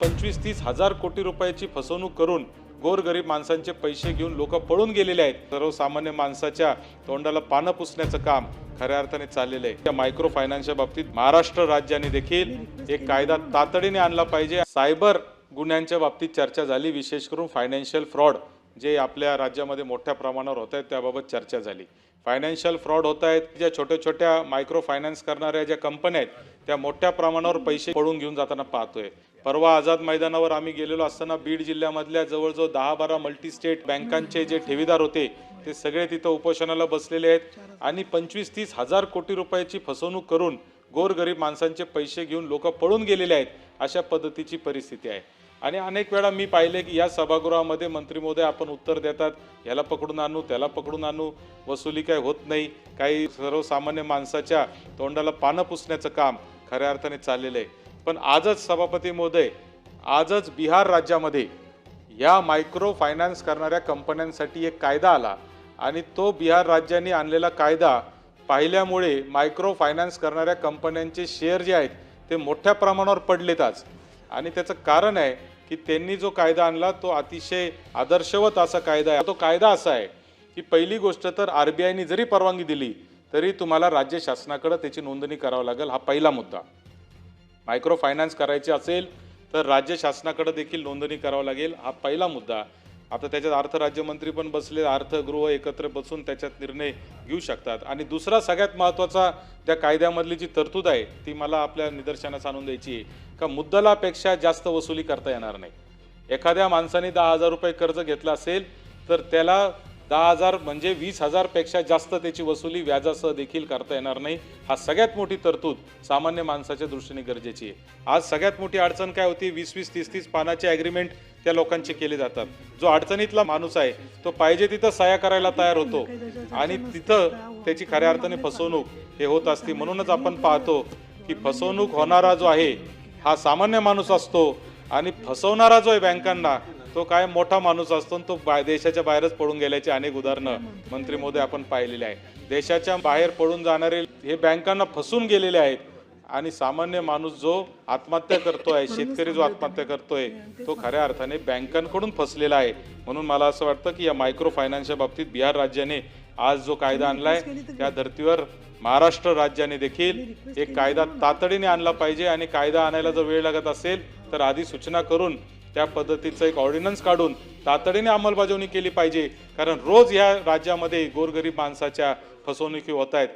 25-30 हजार कोटी रुपयाची फसवणूक करून गोरगरीब माणसांचे पैसे घेऊन लोक पळून गेलेले आहेत। सर्वसामान्य माणसाच्या तोंडाला पानं पुसण्याचं काम खऱ्या अर्थाने चाललेलं आहे। त्या मायक्रो फायनान्सच्या बाबतीत महाराष्ट्र राज्याने देखील एक कायदा तातडीने आणला पाहिजे। सायबर गुन्ह्यांच्या बाबतीत चर्चा झाली, विशेष करून फायनान्शियल फ्रॉड जे आपल्या राज्यामध्ये मोठ्या प्रमाणावर होत आहेत त्याबाबत चर्चा झाली। फायनान्शियल फ्रॉड होत आहेत, ज्या छोट्या छोट्या मायक्रो फायनान्स करणाऱ्या ज्या कंपन्या आहेत त्या मोठ्या प्रमाणावर पैसे पळून घेऊन जाताना पाहतोय। परवा आझाद मैदानावर आम्ही गेलेलो असताना बीड जिल्ह्यामधल्या जवळजवळ 10-12 मल्टी स्टेट बँकांचे जे ठेवीदार होते ते सगळे तिथं उपोषणाला बसलेले आहेत आणि 25-30 हजार कोटी रुपयाची फसवणूक करून गोरगरीब माणसांचे पैसे घेऊन लोक पळून गेलेले आहेत। अशा पद्धतीची परिस्थिती आहे आणि अनेक वेळा मी पाहिले की या सभागृहामध्ये मंत्री महोदय आपण उत्तर देतात, याला पकडून आणू त्याला पकडून आणू, वसुली काय होत नाही, काही सर्वसामान्य माणसाच्या तोंडाला पानं पुसण्याचं काम खऱ्या अर्थाने चाललेलं आहे। पण आजच सभापती महोदय, आजच बिहार राज्यामध्ये या मायक्रो फायनान्स करणाऱ्या कंपन्यांसाठी एक कायदा आला आणि तो बिहार राज्याने आणलेला कायदा पाहिल्यामुळे मायक्रो फायनान्स करणाऱ्या कंपन्यांचे शेअर जे आहेत ते मोठ्या प्रमाणावर पडलेत आज। आणि त्याचं कारण आहे की त्यांनी जो कायदा आणला तो अतिशय आदर्शवत असा कायदा आहे। तो कायदा असा आहे की पहिली गोष्ट तर RBIने जरी परवानगी दिली तरी तुम्हाला राज्य शासनाकडे त्याची नोंदणी करावी लागेल। हा पहिला मुद्दा। मायक्रो फायनान्स करायचे असेल तर राज्य शासनाकडे देखील नोंदणी करावी लागेल, हा पहिला मुद्दा। आता त्याच्यात अर्थ राज्यमंत्री पण बसले, अर्थगृह एकत्र बसून त्याच्यात निर्णय घेऊ शकतात। आणि दुसरा सगळ्यात महत्त्वाचा त्या कायद्यामधली जी तरतूद आहे ती मला आपल्या निदर्शनास आणून द्यायची आहे का मुद्दलापेक्षा जास्त वसुली करता येणार नाही। एखाद्या माणसाने 10,000 रुपये कर्ज घेतला असेल तर त्याला 10,000 म्हणजे 20,000 पेक्षा जास्त त्याची वसुली व्याजासह देखील करता येणार नाही। हा सगळ्यात मोठी तरतूद सामान्य माणसाच्या दृष्टीने गरजेची आहे। आज सगळ्यात मोठी अडचण काय होती, 20-20, 30-30 पानाचे ॲग्रीमेंट त्या लोकांचे केले जातात। जो अडचणीतला माणूस आहे तो पाहिजे तिथं सह्या करायला तयार होतो आणि तिथं त्याची खऱ्या अर्थाने फसवणूक हे होत असते। म्हणूनच आपण पाहतो की फसवणूक होणारा जो आहे हा सामान्य माणूस असतो आणि फसवणारा जो आहे बँकांना तो काय मोठा माणूस असतो, तो देशाच्या बाहेरच पळून गेल्याची अनेक उदाहरणं मंत्री महोदय आपण पाहिलेले आहे। देशाच्या बाहेर पळून जाणारे हे बँकांना फसून गेलेले आहेत आणि सामान्य माणूस जो आत्महत्या करतोय, शेतकरी जो आत्महत्या करतोय तो खऱ्या अर्थाने बँकांकडून फसलेला आहे। म्हणून मला असं वाटतं की या मायक्रो फायनान्सच्या बाबतीत बिहार राज्याने आज जो कायदा आणलाय त्या धर्तीवर महाराष्ट्र राज्याने देखील एक कायदा तातडीने आणला पाहिजे आणि कायदा आणायला जर वेळ लागत असेल तर आधी सूचना करून त्या पद्धतीचं एक ऑर्डिनन्स काढून तातडीने अंमलबजावणी केली पाहिजे। कारण रोज या राज्यामध्ये गोरगरीब माणसाच्या फसवणुकी होत आहेत।